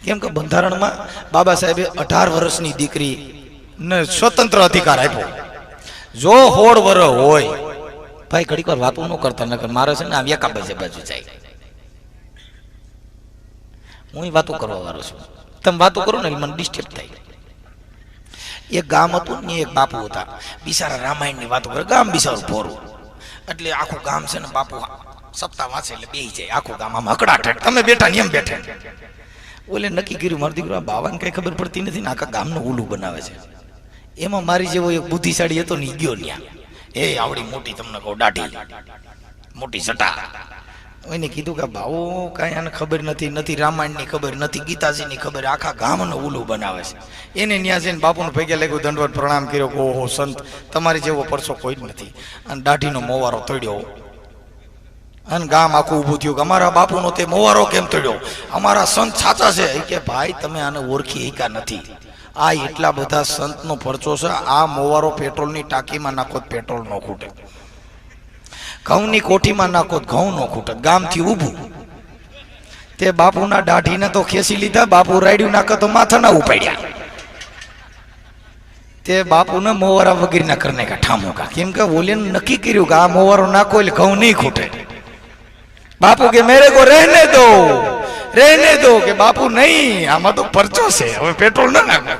કેમ કે બંધારણમાં બાબા સાહેબે 18 વર્ષની દીકરી ને સ્વતંત્ર અધિકાર આપ્યો. જો 16 વર્ષ હોય ભાઈ ઘડીક વાર વાતો ન કરતા, નકર મારે છે ને આ વેકા બાજુ જાય. હું વાતો કરવા વાળો છું, તમે વાતો કરો ને મને ડિસ્ટર્બ થાય. એક ગામ હતું ને એક બાપુ હતા, બિચારા રામાયણની વાતો કરે. ગામ બિચારું ભોરું, એટલે આખું ગામ છે ને બાપુ સપ્તાહ વાંચે એટલે બેહી જાય. આખું ગામ આમ હકડાઠ, તમે બેઠા ને એમ બેઠા. ઓલે નક્કી કર્યું મારો દીકરો બાવાને કઈ ખબર પડતી નથી ને આખા ગામનું ઉલું બનાવે છે. એમાં મારી જેવો એક બુદ્ધિશાળી હતો ને ગયો ન્યા. એ આવડી મોટી તમને કહું દાઢી, મોટી સટા. એને કીધું કે ભાવો કાંઈ આને ખબર નથી રામાયણની ખબર નથી, ગીતાજીની ખબર, આખા ગામનું ઉલું બનાવે છે. એને ન્યા જઈને બાપુને ભેગે લાગ્યું, દંડવત પ્રણામ કર્યો કે ઓહો સંત તમારી જેવો પરસો કોઈ જ નથી. અને દાઢીનો મોવારો તોડ્યો અને ગામ આખું ઊભું થયું કે અમારા બાપુનો તે મોવારો કેમ તોડ્યો, અમારા સંત સાચા છે. કે ભાઈ તમે આને ઓળખી એકા નથી, આ એટલા બધા સંતનો પરચો છે. આ મોવારો પેટ્રોલની ટાંકીમાં નાખો પેટ્રોલ ન ખૂટે, ઘઉંની કોઠીમાં નાખો ઘઉં ન ખૂટે. ગામથી ઊભું તે બાપુના દાઢીને તો ખેંચી લીધા, બાપુ રાડ્યું નાખે તો માથા ના ઉપાડ્યા. તે બાપુને મોવારા વગેરે ના કરને કા ઠામુકા, કેમ કે ઓલે નક્કી કર્યું કે આ મોવારો નાખો એટલે ઘઉં નહીં ખૂટે. બાપુ કે મેરે કો રહેને દો કે બાપુ નહીં, આમાં તો પરચો છે, હવે પેટ્રોલ ના નાખો.